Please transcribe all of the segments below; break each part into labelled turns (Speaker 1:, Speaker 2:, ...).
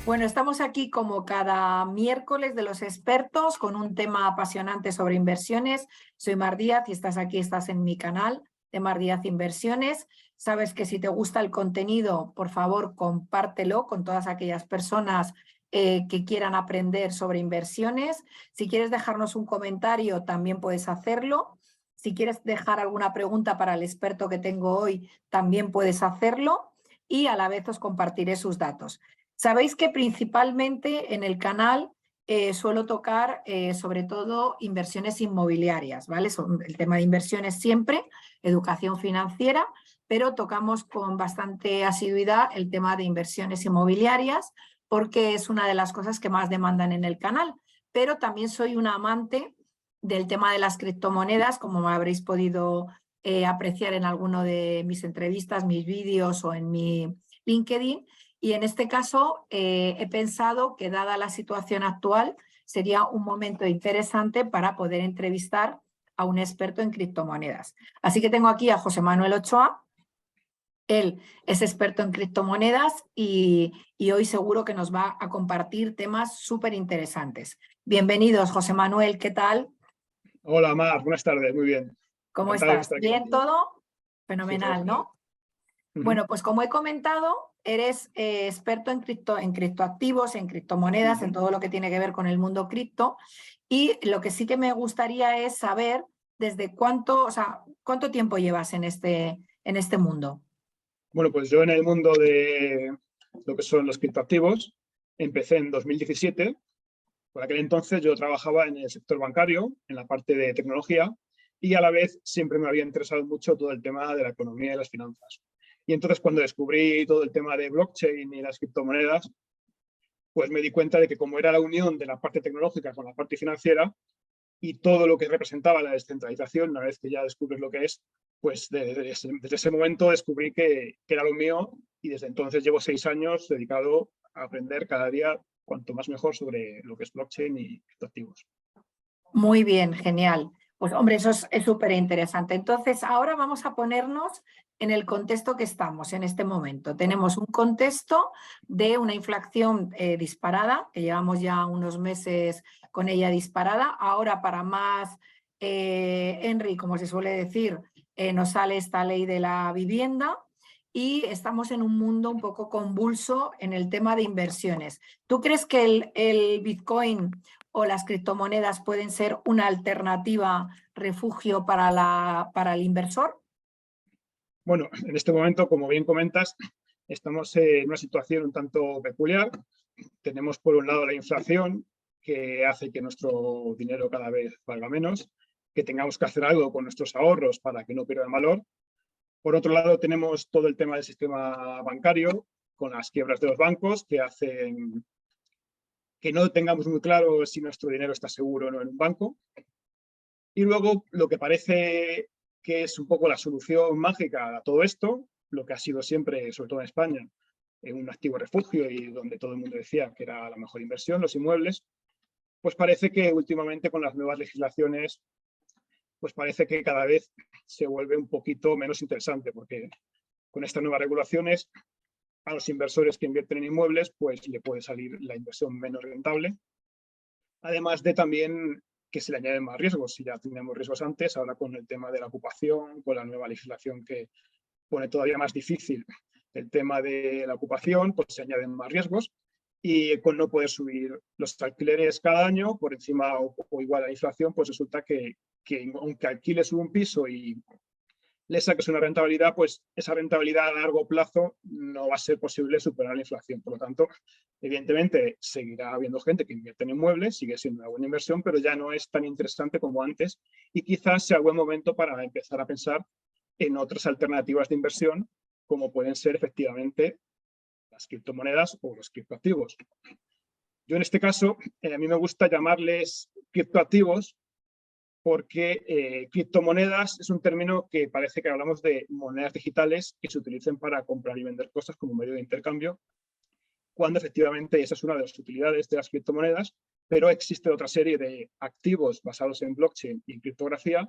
Speaker 1: Bueno, estamos aquí como cada miércoles de los expertos con un tema apasionante sobre inversiones. Soy Mar Díaz y estás aquí, estás en mi canal de Mar Díaz Inversiones. Sabes que si te gusta el contenido, por favor, compártelo con todas aquellas personas que quieran aprender sobre inversiones. Si quieres dejarnos un comentario, también puedes hacerlo. Si quieres dejar alguna pregunta para el experto que tengo hoy, también puedes hacerlo y a la vez os compartiré sus datos. Sabéis que principalmente en el canal suelo tocar sobre todo inversiones inmobiliarias, ¿vale? El tema de inversiones siempre, educación financiera, pero tocamos con bastante asiduidad el tema de inversiones inmobiliarias porque es una de las cosas que más demandan en el canal. Pero también soy una amante del tema de las criptomonedas, como me habréis podido apreciar en alguno de mis entrevistas, mis vídeos o en mi LinkedIn. Y en este caso he pensado que dada la situación actual sería un momento interesante para poder entrevistar a un experto en criptomonedas. Así que tengo aquí a José Manuel Ochoa. Él es experto en criptomonedas y hoy seguro que nos va a compartir temas súper interesantes. Bienvenidos, José Manuel, ¿qué tal?
Speaker 2: Hola, Mar, buenas tardes, muy bien.
Speaker 1: ¿Cómo
Speaker 2: Encantado de
Speaker 1: estás?
Speaker 2: estar aquí
Speaker 1: ¿Bien
Speaker 2: contigo.
Speaker 1: todo?
Speaker 2: Sí, todo
Speaker 1: Fenomenal,
Speaker 2: genial.
Speaker 1: ¿no? Bueno, pues como he comentado, eres experto en criptoactivos, en criptomonedas, en todo lo que tiene que ver con el mundo cripto. Y lo que sí que me gustaría es saber desde cuánto tiempo llevas en este mundo.
Speaker 2: Bueno, pues yo en el mundo de lo que son los criptoactivos empecé en 2017. Por aquel entonces yo trabajaba en el sector bancario, en la parte de tecnología, y a la vez siempre me había interesado mucho todo el tema de la economía y las finanzas. Y entonces cuando descubrí todo el tema de blockchain y las criptomonedas, pues me di cuenta de que como era la unión de la parte tecnológica con la parte financiera, y todo lo que representaba la descentralización, una vez que ya descubres lo que es, pues desde ese momento descubrí que era lo mío y desde entonces llevo 6 años dedicado a aprender cada día cuanto más mejor sobre lo que es blockchain y criptoactivos.
Speaker 1: Muy bien, genial. Pues hombre, eso es súper interesante. Entonces, ahora vamos a ponernos en el contexto que estamos en este momento. Tenemos un contexto de una inflación disparada, que llevamos ya unos meses con ella disparada. Ahora, para más, Henry, como se suele decir, nos sale esta ley de la vivienda y estamos en un mundo un poco convulso en el tema de inversiones. ¿Tú crees que el Bitcoin o las criptomonedas pueden ser una alternativa, refugio para el inversor?
Speaker 2: Bueno, en este momento, como bien comentas, estamos en una situación un tanto peculiar. Tenemos por un lado la inflación, que hace que nuestro dinero cada vez valga menos, que tengamos que hacer algo con nuestros ahorros para que no pierdan valor. Por otro lado, tenemos todo el tema del sistema bancario, con las quiebras de los bancos, que hacen que no tengamos muy claro si nuestro dinero está seguro o no en un banco. Y luego, lo que parece que es un poco la solución mágica a todo esto, lo que ha sido siempre, sobre todo en España, un activo refugio y donde todo el mundo decía que era la mejor inversión, los inmuebles, pues parece que últimamente con las nuevas legislaciones, pues parece que cada vez se vuelve un poquito menos interesante, porque con estas nuevas regulaciones a los inversores que invierten en inmuebles, pues le puede salir la inversión menos rentable. Además de también que se le añaden más riesgos. Si ya teníamos riesgos antes, ahora con el tema de la ocupación, con la nueva legislación que pone todavía más difícil el tema de la ocupación, pues se añaden más riesgos. Y con no poder subir los alquileres cada año por encima o igual a la inflación, pues resulta que aunque alquiles un piso y le saques una rentabilidad, pues esa rentabilidad a largo plazo no va a ser posible superar la inflación. Por lo tanto, evidentemente seguirá habiendo gente que invierte en inmuebles, sigue siendo una buena inversión, pero ya no es tan interesante como antes y quizás sea buen momento para empezar a pensar en otras alternativas de inversión, como pueden ser efectivamente las criptomonedas o los criptoactivos. Yo en este caso, a mí me gusta llamarles criptoactivos porque criptomonedas es un término que parece que hablamos de monedas digitales que se utilicen para comprar y vender cosas como medio de intercambio, cuando efectivamente esa es una de las utilidades de las criptomonedas, pero existe otra serie de activos basados en blockchain y en criptografía,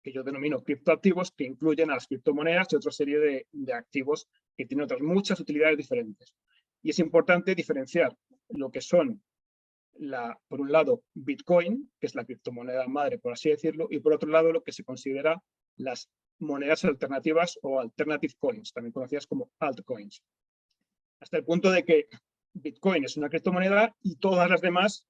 Speaker 2: que yo denomino criptoactivos, que incluyen a las criptomonedas y otra serie de activos que tienen otras muchas utilidades diferentes. Y es importante diferenciar lo que son, por un lado, Bitcoin, que es la criptomoneda madre, por así decirlo, y por otro lado, lo que se considera las monedas alternativas o alternative coins, también conocidas como altcoins. Hasta el punto de que Bitcoin es una criptomoneda y todas las demás,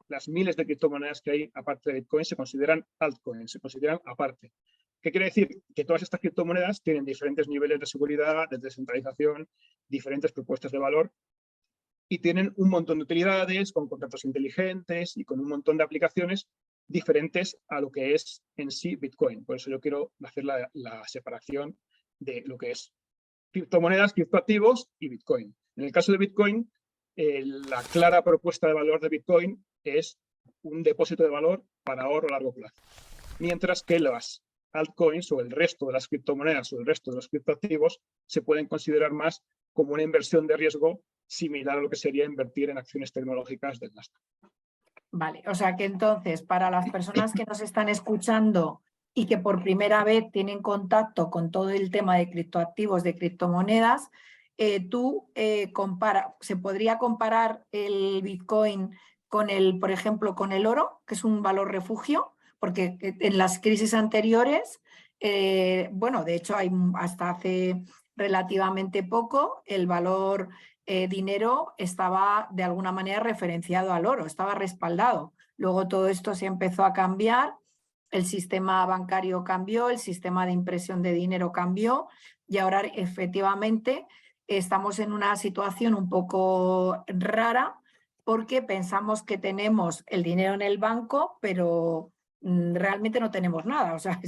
Speaker 2: las miles de criptomonedas que hay aparte de Bitcoin, se consideran altcoins, se consideran aparte. ¿Qué quiere decir? Que todas estas criptomonedas tienen diferentes niveles de seguridad, de descentralización, diferentes propuestas de valor y tienen un montón de utilidades con contratos inteligentes y con un montón de aplicaciones diferentes a lo que es en sí Bitcoin. Por eso yo quiero hacer la separación de lo que es criptomonedas, criptoactivos y Bitcoin. En el caso de Bitcoin, la clara propuesta de valor de Bitcoin es un depósito de valor para ahorro a largo plazo. Mientras que las altcoins o el resto de las criptomonedas o el resto de los criptoactivos se pueden considerar más como una inversión de riesgo similar a lo que sería invertir en acciones tecnológicas del Nasdaq.
Speaker 1: Vale, o sea que entonces para las personas que nos están escuchando y que por primera vez tienen contacto con todo el tema de criptoactivos, de criptomonedas, ¿se podría comparar el Bitcoin con por ejemplo, con el oro, que es un valor refugio? Porque en las crisis anteriores, bueno, de hecho hasta hace relativamente poco el valor dinero estaba de alguna manera referenciado al oro, estaba respaldado. Luego todo esto se empezó a cambiar, el sistema bancario cambió, el sistema de impresión de dinero cambió y ahora efectivamente estamos en una situación un poco rara porque pensamos que tenemos el dinero en el banco, pero realmente no tenemos nada. O sea,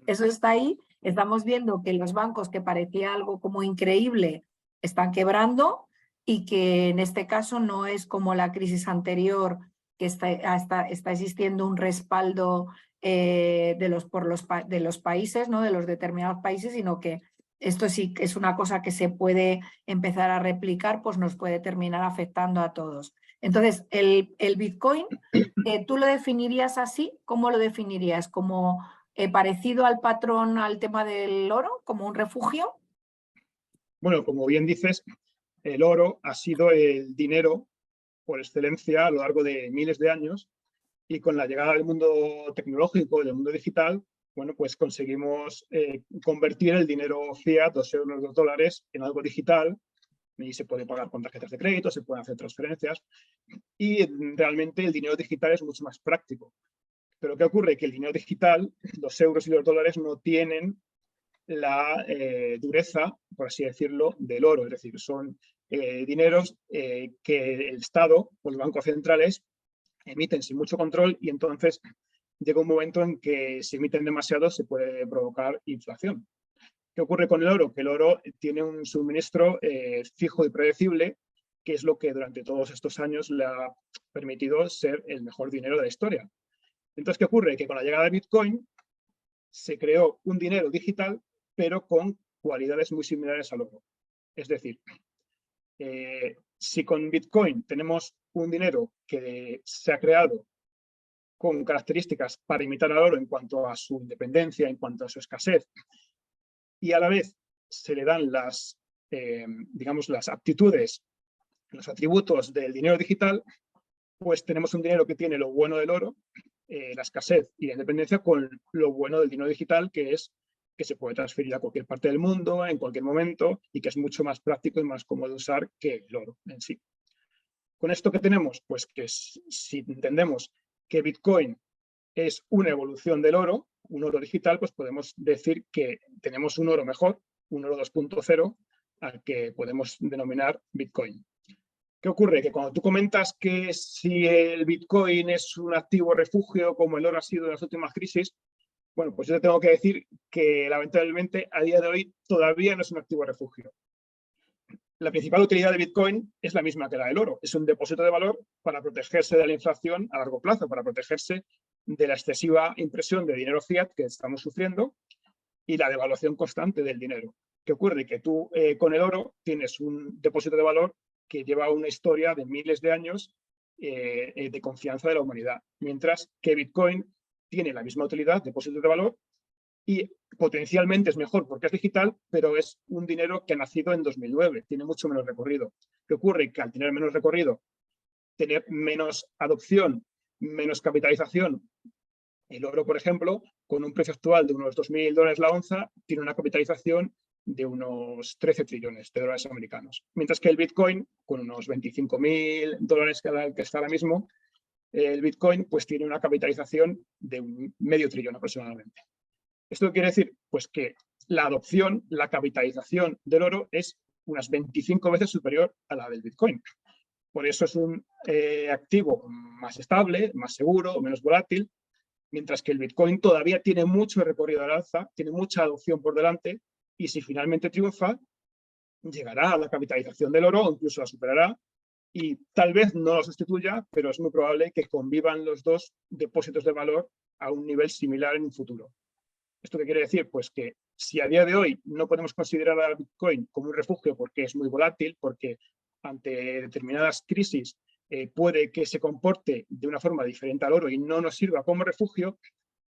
Speaker 1: eso está ahí. Estamos viendo que los bancos, que parecía algo como increíble, están quebrando y que en este caso no es como la crisis anterior, que está existiendo un respaldo de los países, ¿no? De los determinados países, sino que esto sí que es una cosa que se puede empezar a replicar, pues nos puede terminar afectando a todos. Entonces, el Bitcoin, ¿tú lo definirías así? ¿Cómo lo definirías? ¿Como parecido al patrón, al tema del oro, como un refugio?
Speaker 2: Bueno, como bien dices, el oro ha sido el dinero por excelencia a lo largo de miles de años y con la llegada del mundo tecnológico, del mundo digital, bueno, pues conseguimos convertir el dinero fiat, los euros, los dólares, en algo digital y se puede pagar con tarjetas de crédito, se pueden hacer transferencias y realmente el dinero digital es mucho más práctico. Pero ¿qué ocurre? Que el dinero digital, los euros y los dólares no tienen la dureza, por así decirlo, del oro. Es decir, son dineros que el Estado o los bancos centrales emiten sin mucho control y entonces llega un momento en que si emiten demasiado se puede provocar inflación. ¿Qué ocurre con el oro? Que el oro tiene un suministro fijo y predecible, que es lo que durante todos estos años le ha permitido ser el mejor dinero de la historia. Entonces, ¿qué ocurre? Que con la llegada de Bitcoin se creó un dinero digital, pero con cualidades muy similares al oro. Es decir, si con Bitcoin tenemos un dinero que se ha creado con características para imitar al oro en cuanto a su independencia, en cuanto a su escasez, y a la vez se le dan digamos, las aptitudes, los atributos del dinero digital, pues tenemos un dinero que tiene lo bueno del oro, la escasez y la independencia, con lo bueno del dinero digital, que es que se puede transferir a cualquier parte del mundo, en cualquier momento, y que es mucho más práctico y más cómodo de usar que el oro en sí. ¿Con esto qué tenemos? Pues que si entendemos que Bitcoin es una evolución del oro, un oro digital, pues podemos decir que tenemos un oro mejor, un oro 2.0, al que podemos denominar Bitcoin. ¿Qué ocurre? Que cuando tú comentas que si el Bitcoin es un activo refugio como el oro ha sido en las últimas crisis, bueno, pues yo te tengo que decir que lamentablemente a día de hoy todavía no es un activo refugio. La principal utilidad de Bitcoin es la misma que la del oro. Es un depósito de valor para protegerse de la inflación a largo plazo, para protegerse de la excesiva impresión de dinero fiat que estamos sufriendo y la devaluación constante del dinero. ¿Qué ocurre? Que tú con el oro tienes un depósito de valor que lleva una historia de miles de años de confianza de la humanidad, mientras que Bitcoin tiene la misma utilidad, depósito de valor, y potencialmente es mejor porque es digital, pero es un dinero que ha nacido en 2009, tiene mucho menos recorrido. ¿Qué ocurre? Que al tener menos recorrido, tener menos adopción, menos capitalización, el oro, por ejemplo, con un precio actual de unos $2.000 la onza, tiene una capitalización de unos 13 trillones de dólares americanos. Mientras que el Bitcoin, con unos $25.000 que está ahora mismo, el Bitcoin pues tiene una capitalización de un medio trillón aproximadamente. ¿Esto quiere decir? Pues que la adopción, la capitalización del oro es unas 25 veces superior a la del Bitcoin. Por eso es un activo más estable, más seguro, menos volátil, mientras que el Bitcoin todavía tiene mucho recorrido al alza, tiene mucha adopción por delante, y si finalmente triunfa, llegará a la capitalización del oro o incluso la superará, y tal vez no lo sustituya, pero es muy probable que convivan los dos depósitos de valor a un nivel similar en un futuro. ¿Esto qué quiere decir? Pues que si a día de hoy no podemos considerar al Bitcoin como un refugio porque es muy volátil, porque ante determinadas crisis puede que se comporte de una forma diferente al oro y no nos sirva como refugio,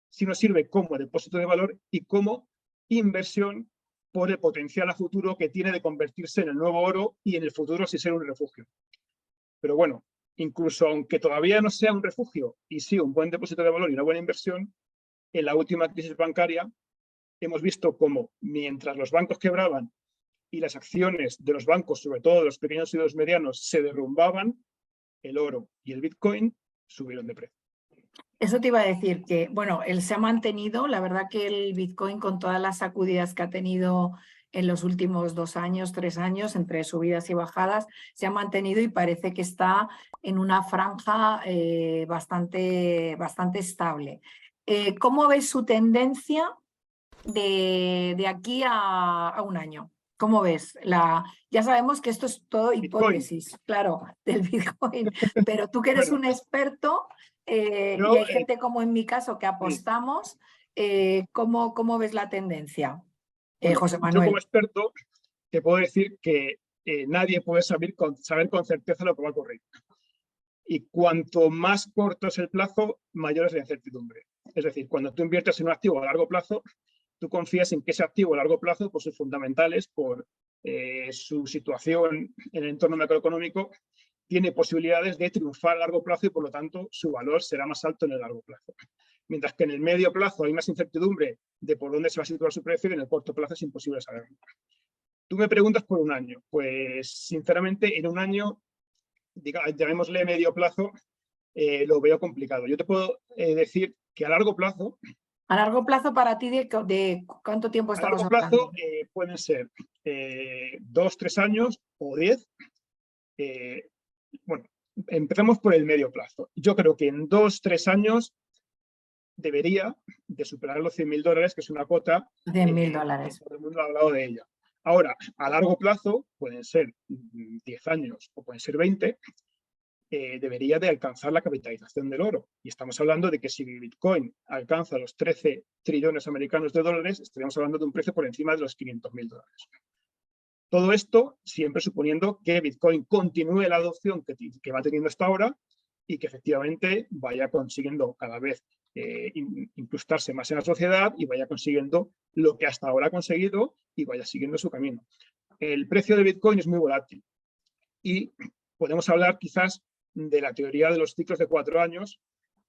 Speaker 2: sí nos sirve como depósito de valor y como inversión por el potencial a futuro que tiene de convertirse en el nuevo oro y en el futuro sí ser un refugio. Pero bueno, incluso aunque todavía no sea un refugio y sí un buen depósito de valor y una buena inversión, en la última crisis bancaria hemos visto cómo mientras los bancos quebraban y las acciones de los bancos, sobre todo de los pequeños y los medianos, se derrumbaban, el oro y el Bitcoin subieron de precio.
Speaker 1: Eso te iba a decir que, bueno, él se ha mantenido, la verdad que el Bitcoin con todas las sacudidas que ha tenido en los últimos 2 años, 3 años, entre subidas y bajadas, se ha mantenido y parece que está en una franja bastante estable. ¿Cómo ves su tendencia de aquí a un año? ¿Cómo ves? Ya sabemos que esto es todo hipótesis,
Speaker 2: Bitcoin.
Speaker 1: Claro, del Bitcoin, pero tú que eres
Speaker 2: Bueno,
Speaker 1: un experto y
Speaker 2: yo,
Speaker 1: hay gente como en mi caso que
Speaker 2: sí,
Speaker 1: apostamos, ¿cómo ves la tendencia,
Speaker 2: bueno,
Speaker 1: José
Speaker 2: yo como
Speaker 1: Manuel?
Speaker 2: experto te puedo decir que nadie puede saber con certeza lo que va a ocurrir. Y cuanto más corto es el plazo, mayor es la incertidumbre. Es decir, cuando tú inviertes en un activo a largo plazo, tú confías en que ese activo a largo plazo, por sus fundamentales, por su situación en el entorno macroeconómico, tiene posibilidades de triunfar a largo plazo y, por lo tanto, su valor será más alto en el largo plazo. Mientras que en el medio plazo hay más incertidumbre de por dónde se va a situar su precio y en el corto plazo es imposible saberlo. Tú me preguntas por un año. Pues, sinceramente, en un año, llamémosle medio plazo, lo veo complicado. Yo te puedo decir que a largo plazo...
Speaker 1: A largo plazo para ti, ¿de cuánto tiempo
Speaker 2: A
Speaker 1: estamos
Speaker 2: largo
Speaker 1: hablando?
Speaker 2: plazo pueden ser 2, 3 años o 10. Bueno, empecemos por el medio plazo. Yo creo que en 2, 3 años debería de superar los $100.000, que es una cota que
Speaker 1: $100.000.
Speaker 2: todo el mundo ha hablado de ella. Ahora, a largo plazo, pueden ser 10 años o pueden ser 20, debería de alcanzar la capitalización del oro. Y estamos hablando de que si Bitcoin alcanza los 13 trillones americanos de dólares, estaríamos hablando de un precio por encima de los $500.000. Todo esto siempre suponiendo que Bitcoin continúe la adopción que va teniendo hasta ahora y que efectivamente vaya consiguiendo cada vez incrustarse más en la sociedad y vaya consiguiendo lo que hasta ahora ha conseguido y vaya siguiendo su camino. El precio de Bitcoin es muy volátil y podemos hablar quizás de la teoría de los ciclos de 4 años,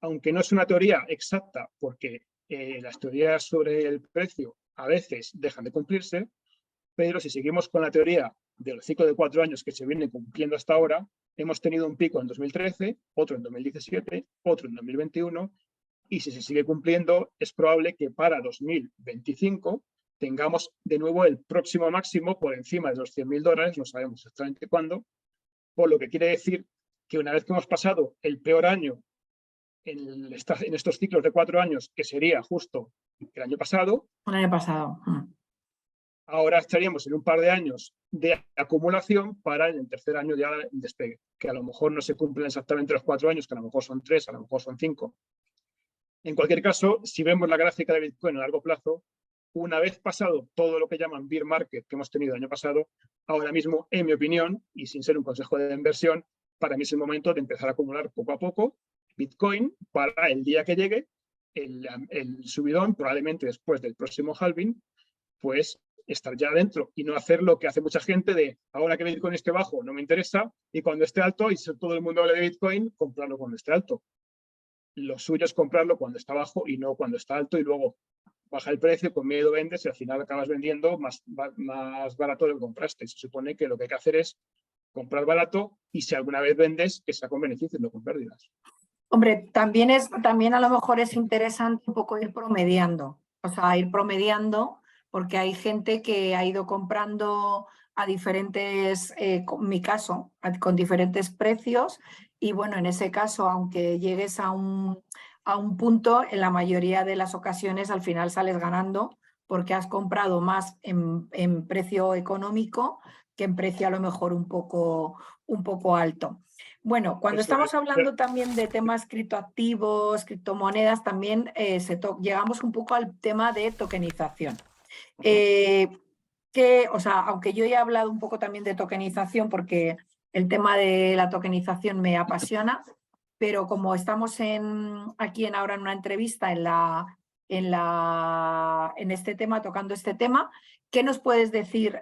Speaker 2: aunque no es una teoría exacta porque las teorías sobre el precio a veces dejan de cumplirse, pero si seguimos con la teoría del ciclo de 4 años que se viene cumpliendo hasta ahora, hemos tenido un pico en 2013, otro en 2017, otro en 2021, y si se sigue cumpliendo, es probable que para 2025 tengamos de nuevo el próximo máximo por encima de los $100.000, no sabemos exactamente cuándo, por lo que quiere decir que una vez que hemos pasado el peor año en estos ciclos de 4 años, que sería justo el año pasado,
Speaker 1: El año pasado.
Speaker 2: ahora estaríamos en un par de años de acumulación para el tercer año ya el despegue, que a lo mejor no se cumplen exactamente los 4 años, que a lo mejor son 3, a lo mejor son 5. En cualquier caso, si vemos la gráfica de Bitcoin a largo plazo, una vez pasado todo lo que llaman bear market que hemos tenido el año pasado, ahora mismo, en mi opinión, y sin ser un consejo de inversión, para mí es el momento de empezar a acumular poco a poco Bitcoin para el día que llegue el subidón, probablemente después del próximo halving, pues estar ya dentro y no hacer lo que hace mucha gente de ahora que Bitcoin esté bajo no me interesa y cuando esté alto y si todo el mundo habla de Bitcoin, comprarlo cuando esté alto. Lo suyo es comprarlo cuando está bajo y no cuando está alto y luego baja el precio, con miedo vendes y al final acabas vendiendo más barato de lo que compraste. Se supone que lo que hay que hacer es comprar barato y si alguna vez vendes, que sea con beneficios, no con pérdidas.
Speaker 1: Hombre, también a lo mejor es interesante un poco ir promediando, o sea, ir promediando, porque hay gente que ha ido comprando a diferentes, en mi caso, con diferentes precios, y bueno, en ese caso, aunque llegues a un punto, en la mayoría de las ocasiones al final sales ganando, porque has comprado más en precio económico que en precio a lo mejor un poco alto. Bueno, cuando estamos hablando también de temas criptoactivos, criptomonedas, también llegamos un poco al tema de tokenización. O sea, aunque yo he hablado un poco también de tokenización porque el tema de la tokenización me apasiona, pero como estamos aquí ahora en una entrevista en este tema, tocando este tema, ¿qué nos puedes decir,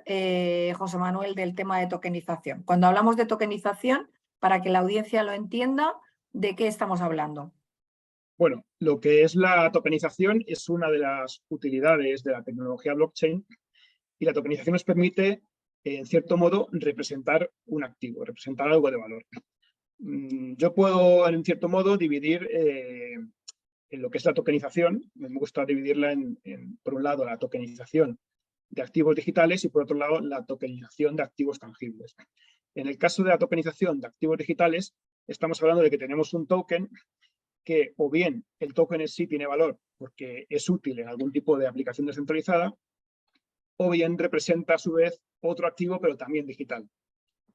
Speaker 1: José Manuel, del tema de tokenización? Cuando hablamos de tokenización, para que la audiencia lo entienda, ¿de qué estamos hablando?
Speaker 2: Bueno, lo que es la tokenización es una de las utilidades de la tecnología blockchain y la tokenización nos permite, en cierto modo, representar un activo, representar algo de valor. Yo puedo, en cierto modo, dividir en lo que es la tokenización. Me gusta dividirla por un lado, la tokenización de activos digitales y, por otro lado, la tokenización de activos tangibles. En el caso de la tokenización de activos digitales, estamos hablando de que tenemos un token que o bien el token en sí tiene valor porque es útil en algún tipo de aplicación descentralizada, o bien representa a su vez otro activo, pero también digital.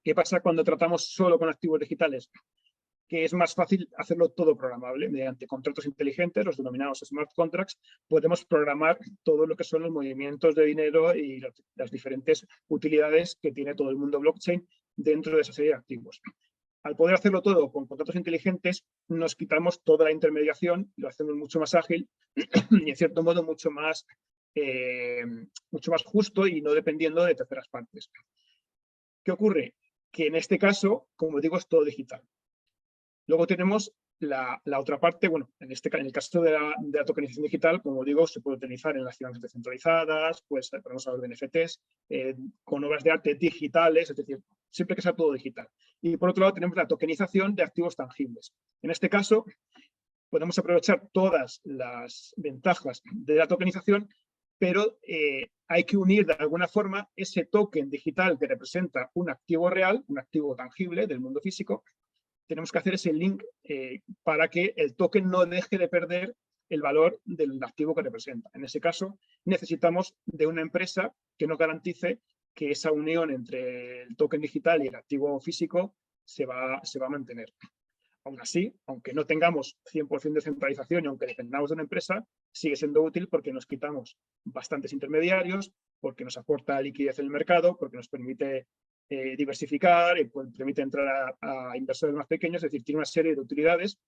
Speaker 2: ¿Qué pasa cuando tratamos solo con activos digitales? Que es más fácil hacerlo todo programable. Mediante contratos inteligentes, los denominados smart contracts, podemos programar todo lo que son los movimientos de dinero y las diferentes utilidades que tiene todo el mundo blockchain dentro de esa serie de activos. Al poder hacerlo todo con contratos inteligentes, nos quitamos toda la intermediación, lo hacemos mucho más ágil y, en cierto modo, mucho más justo y no dependiendo de terceras partes. ¿Qué ocurre? Que en este caso, como digo, es todo digital. Luego tenemos la otra parte, bueno, en el caso de la tokenización digital, como digo, se puede utilizar en las finanzas descentralizadas, pues podemos hablar de NFTs, con obras de arte digitales, es decir, siempre que sea todo digital. Y por otro lado tenemos la tokenización de activos tangibles. En este caso, podemos aprovechar todas las ventajas de la tokenización, pero hay que unir de alguna forma ese token digital que representa un activo real, un activo tangible del mundo físico. Tenemos que hacer ese link para que el token no deje de perder el valor del activo que representa. En ese caso, necesitamos de una empresa que nos garantice que esa unión entre el token digital y el activo físico se va a mantener. Aún así, aunque no tengamos 100% de centralización y aunque dependamos de una empresa, sigue siendo útil porque nos quitamos bastantes intermediarios, porque nos aporta liquidez en el mercado, porque nos permite diversificar y permite entrar a inversores más pequeños, es decir, tiene una serie de utilidades,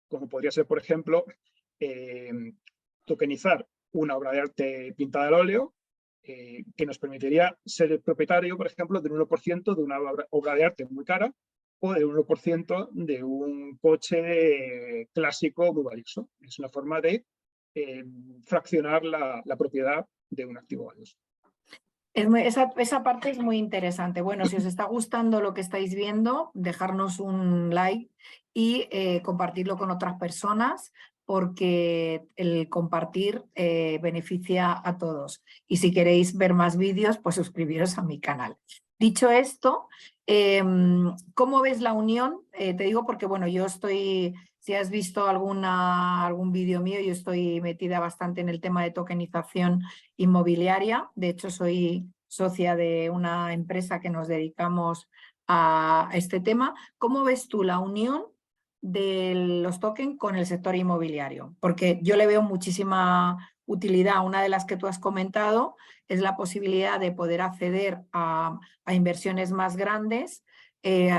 Speaker 2: como podría ser, por ejemplo, tokenizar una obra de arte pintada al óleo, que nos permitiría ser el propietario, por ejemplo, del 1% de una obra de arte muy cara o del 1% de un coche clásico muy valioso. Es una forma de fraccionar la propiedad de un activo valioso.
Speaker 1: Esa parte es muy interesante. Bueno, si os está gustando lo que estáis viendo, dejarnos un like y compartirlo con otras personas, porque el compartir beneficia a todos. Y si queréis ver más vídeos, pues suscribiros a mi canal. Dicho esto, ¿cómo ves la unión? Te digo porque, bueno, yo estoy, si has visto algún vídeo mío, yo estoy metida bastante en el tema de tokenización inmobiliaria. De hecho, soy socia de una empresa que nos dedicamos a este tema. ¿Cómo ves tú la unión de los tokens con el sector inmobiliario? Porque yo le veo muchísima utilidad. Una de las que tú has comentado es la posibilidad de poder acceder a inversiones más grandes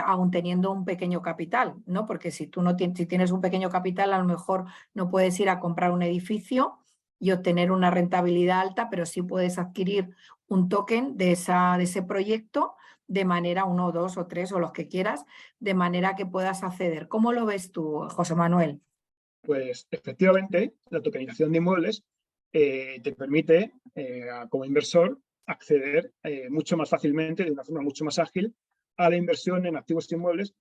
Speaker 1: aun teniendo un pequeño capital, ¿no? Porque si tú no si tienes un pequeño capital, a lo mejor no puedes ir a comprar un edificio y obtener una rentabilidad alta, pero sí puedes adquirir un token de ese proyecto de manera 1, 2 o 3 o los que quieras, de manera que puedas acceder. ¿Cómo lo ves tú, José Manuel?
Speaker 2: Pues efectivamente, la tokenización de inmuebles te permite, como inversor, acceder mucho más fácilmente, de una forma mucho más ágil, a la inversión en activos inmuebles,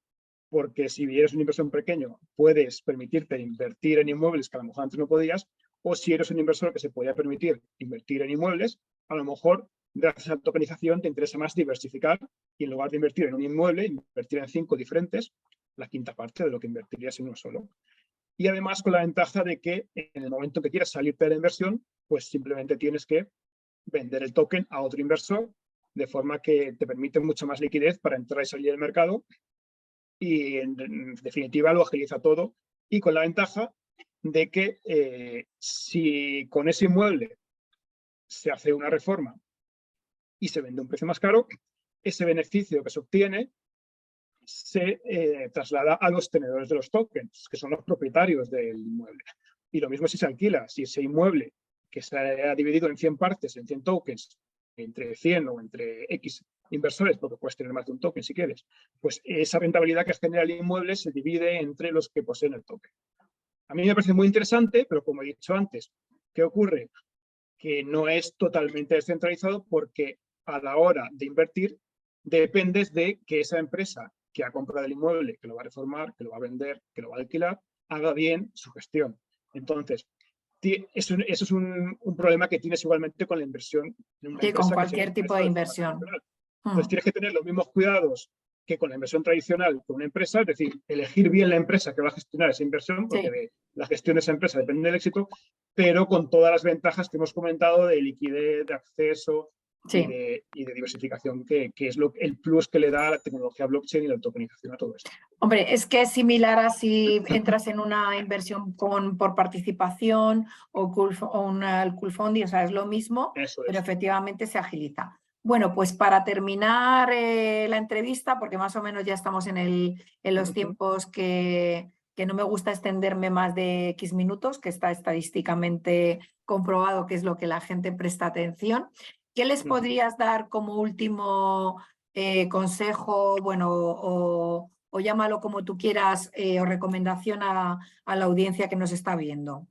Speaker 2: porque si eres un inversor pequeño, puedes permitirte invertir en inmuebles que a lo mejor antes no podías, o si eres un inversor que se podía permitir invertir en inmuebles, a lo mejor, gracias a la tokenización, te interesa más diversificar y en lugar de invertir en un inmueble, invertir en 5 diferentes, la quinta parte de lo que invertirías en uno solo. Y además con la ventaja de que en el momento que quieras salirte de la inversión, pues simplemente tienes que vender el token a otro inversor, de forma que te permite mucha más liquidez para entrar y salir del mercado y en definitiva lo agiliza todo y con la ventaja de que si con ese inmueble se hace una reforma y se vende a un precio más caro, ese beneficio que se obtiene se traslada a los tenedores de los tokens, que son los propietarios del inmueble. Y lo mismo si se alquila, si ese inmueble que se ha dividido en 100 partes, en 100 tokens, entre 100 o entre X inversores, porque puedes tener más de un token si quieres, pues esa rentabilidad que genera el inmueble se divide entre los que poseen el token. A mí me parece muy interesante, pero como he dicho antes, ¿qué ocurre? Que no es totalmente descentralizado porque a la hora de invertir dependes de que esa empresa que ha comprado el inmueble, que lo va a reformar, que lo va a vender, que lo va a alquilar, haga bien su gestión. Entonces, eso es un problema que tienes igualmente con la inversión en una
Speaker 1: Sí, con
Speaker 2: empresa que se
Speaker 1: cualquier tipo de
Speaker 2: forma
Speaker 1: inversión.
Speaker 2: tradicional. Entonces, tienes que tener los mismos cuidados que con la inversión tradicional con una empresa, es decir, elegir bien la empresa que va a gestionar esa inversión, porque
Speaker 1: Sí.
Speaker 2: de la gestión de esa empresa depende del éxito, pero con todas las ventajas que hemos comentado de liquidez, de acceso
Speaker 1: Sí.
Speaker 2: y de diversificación, que es el plus que le da la tecnología blockchain y la tokenización a todo esto.
Speaker 1: Hombre, es que es similar a si entras en una inversión por participación o un crowdfunding, o sea, es lo mismo, pero efectivamente se agiliza. Bueno, pues para terminar la entrevista, porque más o menos ya estamos en los tiempos que no me gusta extenderme más de X minutos, que está estadísticamente comprobado que es lo que la gente presta atención. ¿Qué les podrías dar como último consejo, bueno, o llámalo como tú quieras, o recomendación a la audiencia que nos está viendo?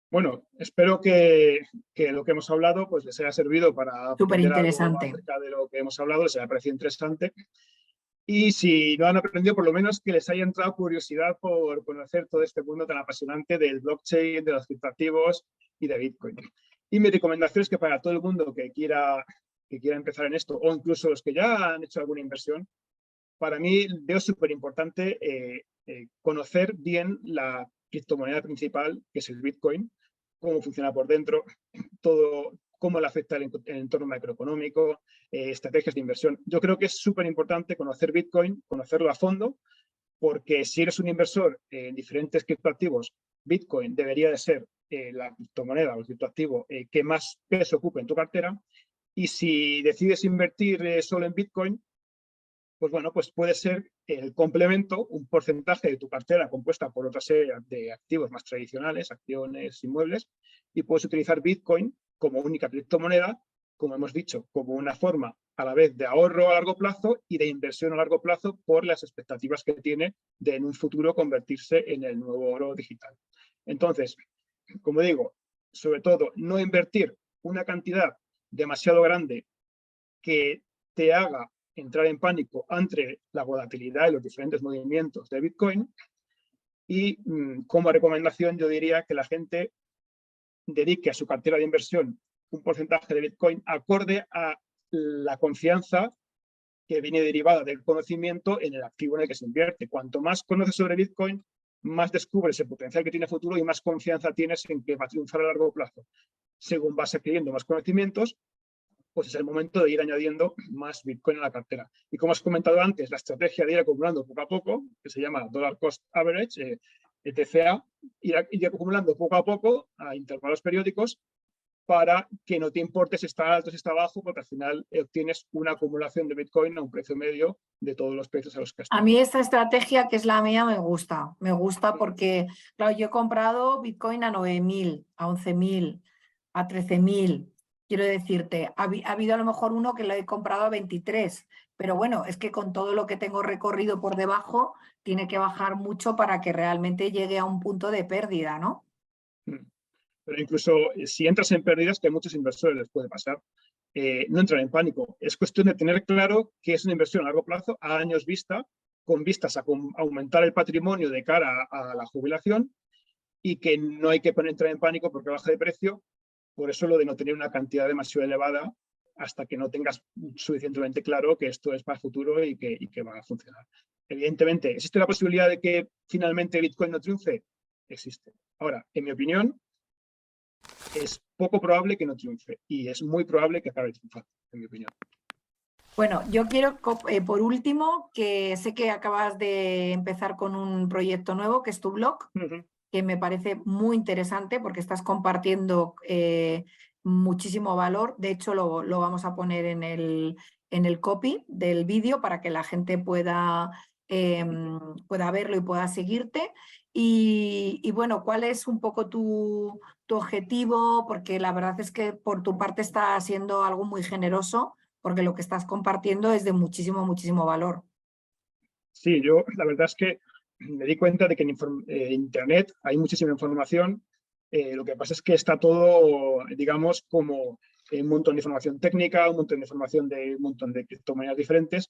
Speaker 2: Bueno, espero que lo que hemos hablado pues les haya servido para
Speaker 1: Súper
Speaker 2: aprender algo
Speaker 1: interesante.
Speaker 2: acerca de lo que hemos hablado, les haya parecido interesante. Y si no han aprendido, por lo menos que les haya entrado curiosidad por conocer todo este mundo tan apasionante del blockchain, de los criptoactivos y de Bitcoin. Y mi recomendación es que para todo el mundo que quiera empezar en esto, o incluso los que ya han hecho alguna inversión, para mí veo súper importante conocer bien la criptomoneda principal, que es el Bitcoin, cómo funciona por dentro, todo, cómo le afecta el entorno macroeconómico, estrategias de inversión. Yo creo que es súper importante conocer Bitcoin, conocerlo a fondo, porque si eres un inversor en diferentes criptoactivos, Bitcoin debería de ser la criptomoneda o el criptoactivo que más peso ocupe en tu cartera. Y si decides invertir solo en Bitcoin, pues bueno, pues puede ser el complemento, un porcentaje de tu cartera compuesta por otra serie de activos más tradicionales, acciones, inmuebles, y puedes utilizar Bitcoin como única criptomoneda, como hemos dicho, como una forma a la vez de ahorro a largo plazo y de inversión a largo plazo por las expectativas que tiene de en un futuro convertirse en el nuevo oro digital. Entonces, como digo, sobre todo, no invertir una cantidad demasiado grande que te haga entrar en pánico ante la volatilidad y los diferentes movimientos de Bitcoin. Y como recomendación yo diría que la gente dedique a su cartera de inversión un porcentaje de Bitcoin acorde a la confianza que viene derivada del conocimiento en el activo en el que se invierte. Cuanto más conoces sobre Bitcoin, más descubres el potencial que tiene futuro y más confianza tienes en que va a triunfar a largo plazo. Según vas adquiriendo más conocimientos, pues es el momento de ir añadiendo más Bitcoin a la cartera. Y como has comentado antes, la estrategia de ir acumulando poco a poco, que se llama Dollar Cost Average, TCA, ir acumulando poco a poco a intervalos periódicos para que no te importe si está alto, si está bajo, porque al final obtienes una acumulación de Bitcoin a un precio medio de todos los precios a los que has
Speaker 1: A mí esta estrategia, que es la mía, me gusta. Me gusta porque, claro, yo he comprado Bitcoin a 9.000, a 11.000, a 13.000. Quiero decirte, ha habido a lo mejor uno que lo he comprado a 23, pero bueno, es que con todo lo que tengo recorrido por debajo, tiene que bajar mucho para que realmente llegue a un punto de pérdida, ¿no?
Speaker 2: Pero incluso si entras en pérdidas, que a muchos inversores les puede pasar, no entrar en pánico. Es cuestión de tener claro que es una inversión a largo plazo, a años vista, con vistas a aumentar el patrimonio de cara a la jubilación, y que no hay que entrar en pánico porque baja de precio. Por eso lo de no tener una cantidad demasiado elevada hasta que no tengas suficientemente claro que esto es para el futuro y que va a funcionar. Evidentemente, ¿existe la posibilidad de que finalmente Bitcoin no triunfe? Existe. Ahora, en mi opinión, es poco probable que no triunfe y es muy probable que acabe triunfando, en mi opinión.
Speaker 1: Bueno, yo quiero, por último, que sé que acabas de empezar con un proyecto nuevo, que es tu blog, que me parece muy interesante porque estás compartiendo muchísimo valor. De hecho, lo vamos a poner en el copy del vídeo para que la gente pueda verlo y pueda seguirte. Y bueno, ¿cuál es un poco tu objetivo? Porque la verdad es que por tu parte está siendo algo muy generoso, porque lo que estás compartiendo es de muchísimo, muchísimo valor.
Speaker 2: Sí, yo la verdad es que me di cuenta de que en Internet hay muchísima información. Lo que pasa es que está todo, digamos, como un montón de información técnica, un montón de información de un montón de criptomonedas diferentes.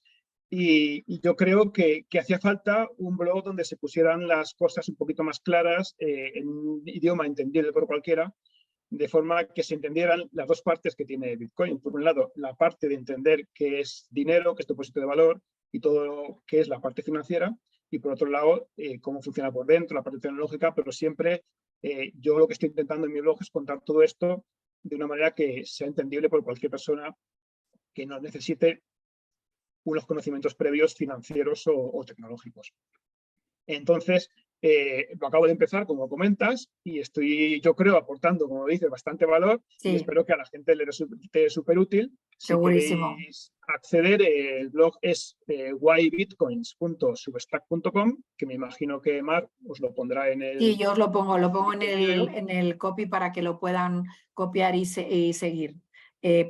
Speaker 2: Y yo creo que hacía falta un blog donde se pusieran las cosas un poquito más claras, en un idioma entendible por cualquiera, de forma que se entendieran las dos partes que tiene Bitcoin. Por un lado, la parte de entender qué es dinero, qué es depósito de valor y todo lo que es la parte financiera, y por otro lado, cómo funciona por dentro, la parte tecnológica, pero siempre yo lo que estoy intentando en mi blog es contar todo esto de una manera que sea entendible por cualquier persona que no necesite unos conocimientos previos financieros o tecnológicos. Entonces, lo acabo de empezar, como comentas, y estoy, yo creo, aportando, como dices, bastante valor,
Speaker 1: Sí.
Speaker 2: Y espero que a la gente le resulte súper útil. Si
Speaker 1: Segurísimo.
Speaker 2: queréis acceder, el blog es whybitcoins.substack.com, que me imagino que Mar os lo pondrá en el...
Speaker 1: Sí, yo os lo pongo en el copy para que lo puedan copiar y seguir.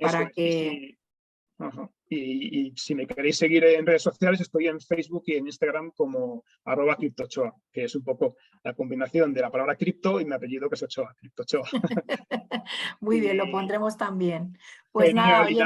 Speaker 1: Para que...
Speaker 2: Y si me queréis seguir en redes sociales, estoy en Facebook y en Instagram como @criptochoa, que es un poco la combinación de la palabra cripto y mi apellido, que es Ochoa, Criptochoa.
Speaker 1: Muy bien, lo pondremos también. Pues nada, oye,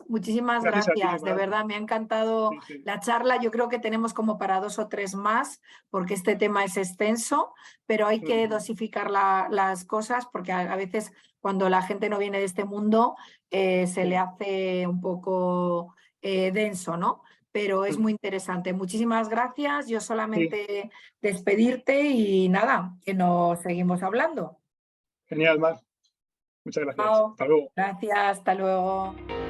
Speaker 1: muchísimas
Speaker 2: gracias a ti,
Speaker 1: gracias. De verdad, me ha encantado la charla. Yo creo que tenemos como para 2 o 3 más, porque este tema es extenso, pero hay que dosificar las cosas, porque a veces cuando la gente no viene de este mundo se le hace un poco denso, ¿no? Pero es muy interesante. Muchísimas gracias. Yo solamente despedirte y nada, que nos seguimos hablando.
Speaker 2: Genial, Mar. Muchas gracias.
Speaker 1: Chao.
Speaker 2: Hasta luego.
Speaker 1: Gracias, hasta luego.